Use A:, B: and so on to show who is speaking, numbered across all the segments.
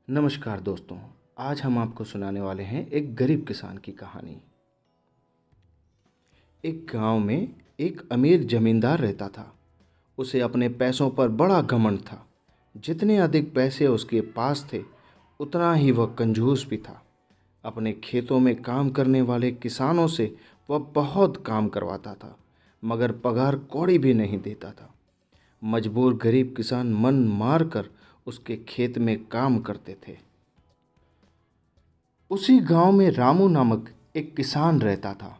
A: नमस्कार दोस्तों। आज हम आपको सुनाने वाले हैं एक गरीब किसान की कहानी। एक गांव में एक अमीर जमींदार रहता था। उसे अपने पैसों पर बड़ा घमंड था। जितने अधिक पैसे उसके पास थे उतना ही वह कंजूस भी था। अपने खेतों में काम करने वाले किसानों से वह बहुत काम करवाता था, मगर पगार कौड़ी भी नहीं देता था। मजबूर गरीब किसान मन मार कर उसके खेत में काम करते थे। उसी गांव में रामू नामक एक किसान रहता था।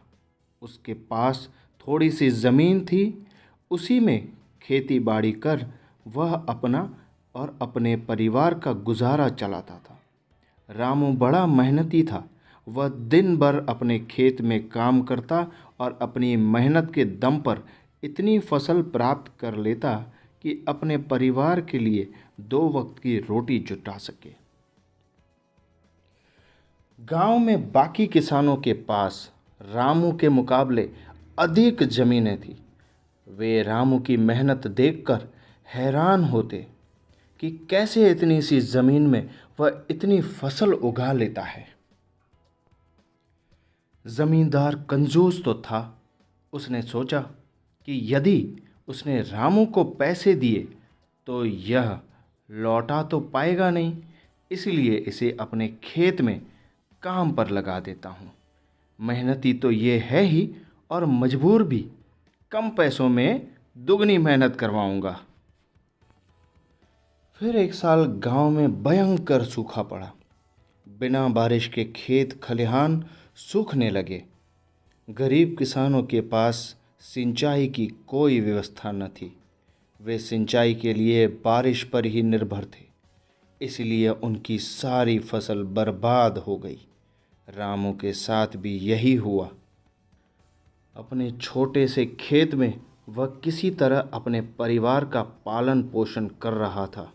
A: उसके पास थोड़ी सी जमीन थी। उसी में खेती बाड़ी कर वह अपना और अपने परिवार का गुजारा चलाता था। रामू बड़ा मेहनती था। वह दिन भर अपने खेत में काम करता और अपनी मेहनत के दम पर इतनी फसल प्राप्त कर लेता कि अपने परिवार के लिए 2 वक्त की रोटी जुटा सके। गांव में बाकी किसानों के पास रामू के मुकाबले अधिक जमीनें थी। वे रामू की मेहनत देखकर हैरान होते कि कैसे इतनी सी जमीन में वह इतनी फसल उगा लेता है। जमींदार कंजूस तो था। उसने सोचा कि यदि उसने रामू को पैसे दिए तो यह लौटा तो पाएगा नहीं, इसलिए इसे अपने खेत में काम पर लगा देता हूँ। मेहनती तो ये है ही और मजबूर भी। कम पैसों में दुगनी मेहनत करवाऊंगा। फिर एक साल गांव में भयंकर सूखा पड़ा। बिना बारिश के खेत खलिहान सूखने लगे। गरीब किसानों के पास सिंचाई की कोई व्यवस्था न थी। वे सिंचाई के लिए बारिश पर ही निर्भर थे, इसलिए उनकी सारी फसल बर्बाद हो गई। रामू के साथ भी यही हुआ। अपने छोटे से खेत में वह किसी तरह अपने परिवार का पालन पोषण कर रहा था।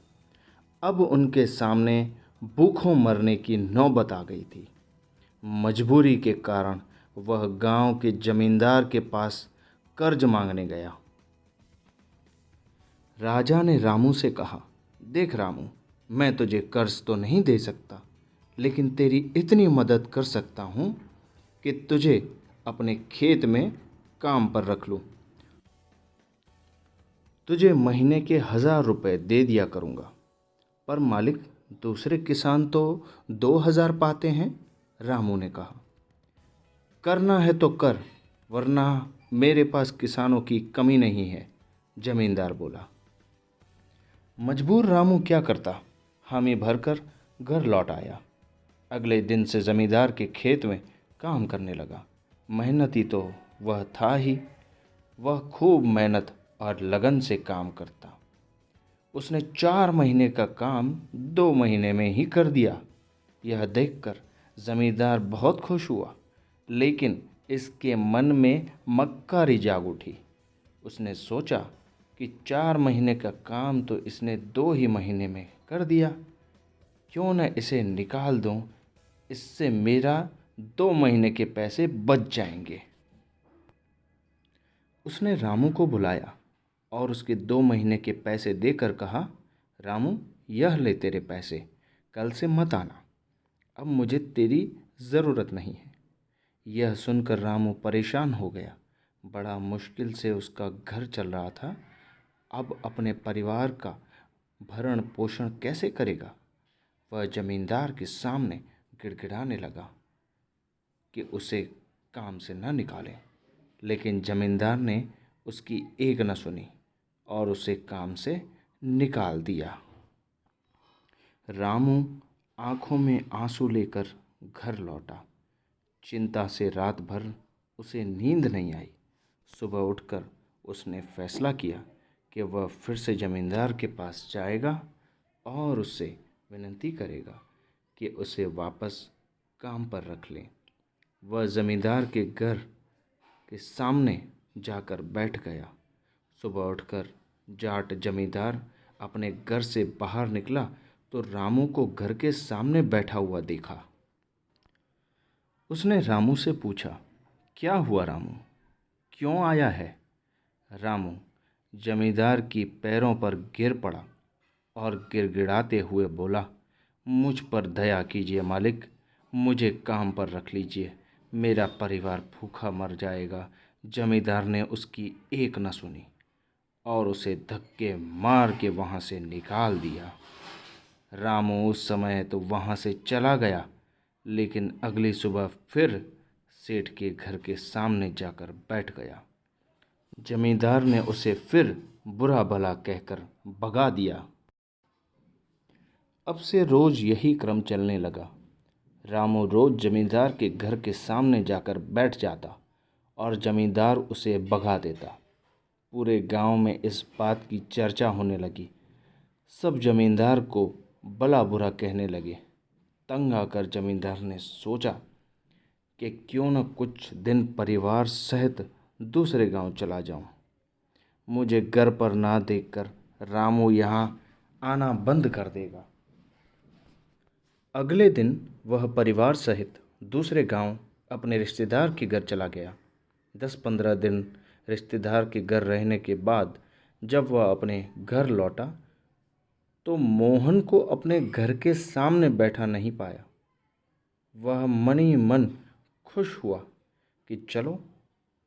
A: अब उनके सामने भूखों मरने की नौबत आ गई थी। मजबूरी के कारण वह गांव के जमींदार के पास कर्ज मांगने गया। राजा ने रामू से कहा, देख रामू, मैं तुझे कर्ज तो नहीं दे सकता, लेकिन तेरी इतनी मदद कर सकता हूँ कि तुझे अपने खेत में काम पर रख लूँ। तुझे महीने के 1,000 रुपये दे दिया करूँगा। पर मालिक, दूसरे किसान तो 2,000 पाते हैं, रामू ने कहा। करना है तो कर, वरना मेरे पास किसानों की कमी नहीं है, जमींदार बोला। मजबूर रामू क्या करता, हामी भरकर घर लौट आया। अगले दिन से जमींदार के खेत में काम करने लगा। मेहनती तो वह था ही। वह खूब मेहनत और लगन से काम करता। उसने 4 महीने का काम 2 महीने में ही कर दिया। यह देखकर जमींदार बहुत खुश हुआ, लेकिन इसके मन में मक्कारी जाग उठी। उसने सोचा कि 4 महीने का काम तो इसने 2 ही महीने में कर दिया, क्यों न इसे निकाल दूं, इससे मेरा 2 महीने के पैसे बच जाएंगे। उसने रामू को बुलाया और उसके 2 महीने के पैसे देकर कहा, रामू, यह ले तेरे पैसे, कल से मत आना, अब मुझे तेरी ज़रूरत नहीं है। यह सुनकर रामू परेशान हो गया। बड़ा मुश्किल से उसका घर चल रहा था। अब अपने परिवार का भरण पोषण कैसे करेगा। वह जमींदार के सामने गिड़गिड़ाने लगा कि उसे काम से न निकाले, लेकिन जमींदार ने उसकी एक न सुनी और उसे काम से निकाल दिया। रामू आंखों में आंसू लेकर घर लौटा। चिंता से रात भर उसे नींद नहीं आई। सुबह उठकर उसने फैसला किया कि वह फिर से जमींदार के पास जाएगा और उससे विनती करेगा कि उसे वापस काम पर रख लें। वह जमींदार के घर के सामने जाकर बैठ गया। सुबह उठकर जाट जमींदार अपने घर से बाहर निकला तो रामू को घर के सामने बैठा हुआ देखा। उसने रामू से पूछा, क्या हुआ रामू, क्यों आया है? रामू जमींदार की पैरों पर गिर पड़ा और गिड़गिड़ाते हुए बोला, मुझ पर दया कीजिए मालिक, मुझे काम पर रख लीजिए, मेरा परिवार भूखा मर जाएगा। जमींदार ने उसकी एक न सुनी और उसे धक्के मार के वहाँ से निकाल दिया। रामू उस समय तो वहाँ से चला गया, लेकिन अगली सुबह फिर सेठ के घर के सामने जाकर बैठ गया। जमींदार ने उसे फिर बुरा भला कहकर भगा दिया। अब से रोज यही क्रम चलने लगा। रामू रोज जमींदार के घर के सामने जाकर बैठ जाता और जमींदार उसे भगा देता। पूरे गांव में इस बात की चर्चा होने लगी। सब जमींदार को भला बुरा कहने लगे। तंग आकर जमींदार ने सोचा कि क्यों न कुछ दिन परिवार सहित दूसरे गांव चला जाऊं। मुझे घर पर ना देखकर रामू यहाँ आना बंद कर देगा। अगले दिन वह परिवार सहित दूसरे गांव अपने रिश्तेदार के घर चला गया। 10-15 दिन रिश्तेदार के घर रहने के बाद जब वह अपने घर लौटा तो मोहन को अपने घर के सामने बैठा नहीं पाया। वह मन ही मन खुश हुआ कि चलो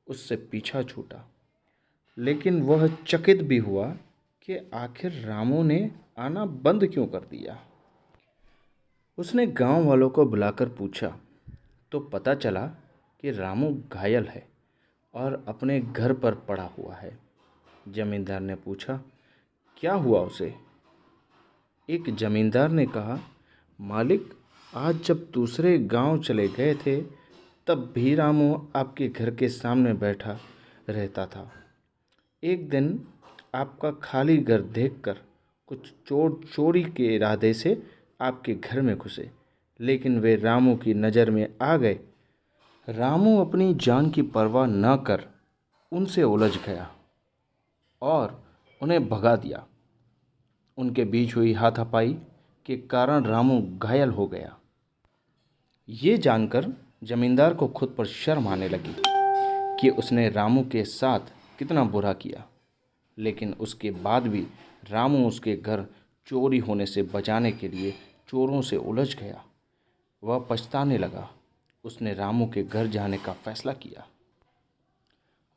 A: उससे पीछा छूटा, लेकिन वह चकित भी हुआ कि आखिर रामू ने आना बंद क्यों कर दिया। उसने गांव वालों को बुलाकर पूछा तो पता चला कि रामू घायल है और अपने घर पर पड़ा हुआ है। जमींदार ने पूछा, क्या हुआ उसे? एक जमींदार ने कहा, मालिक, आज जब दूसरे गांव चले गए थे तब भी रामू आपके घर के सामने बैठा रहता था। एक दिन आपका खाली घर देखकर कुछ चोर चोरी के इरादे से आपके घर में घुसे, लेकिन वे रामू की नज़र में आ गए। रामू अपनी जान की परवाह न कर उनसे उलझ गया और उन्हें भगा दिया। उनके बीच हुई हाथापाई के कारण रामू घायल हो गया। ये जानकर जमींदार को खुद पर शर्म आने लगी कि उसने रामू के साथ कितना बुरा किया, लेकिन उसके बाद भी रामू उसके घर चोरी होने से बचाने के लिए चोरों से उलझ गया। वह पछताने लगा। उसने रामू के घर जाने का फैसला किया।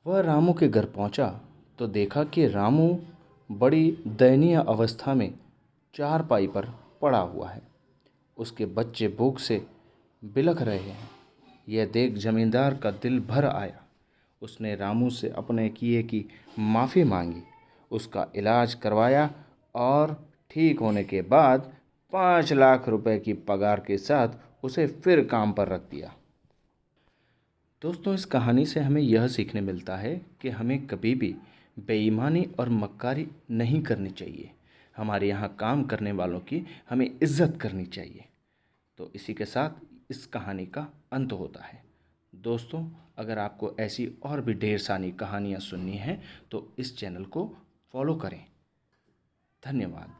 A: वह रामू के घर पहुंचा तो देखा कि रामू बड़ी दयनीय अवस्था में चारपाई पर पड़ा हुआ है। उसके बच्चे भूख से बिलख रहे हैं। यह देख जमींदार का दिल भर आया। उसने रामू से अपने किए की माफ़ी मांगी, उसका इलाज करवाया और ठीक होने के बाद 5 लाख रुपए की पगार के साथ उसे फिर काम पर रख दिया। दोस्तों, इस कहानी से हमें यह सीखने मिलता है कि हमें कभी भी बेईमानी और मक्कारी नहीं करनी चाहिए। हमारे यहाँ काम करने वालों की हमें इज्जत करनी चाहिए। तो इसी के साथ इस कहानी का अंत होता है। दोस्तों, अगर आपको ऐसी और भी ढेर सारी कहानियाँ सुननी हैं तो इस चैनल को फॉलो करें। धन्यवाद।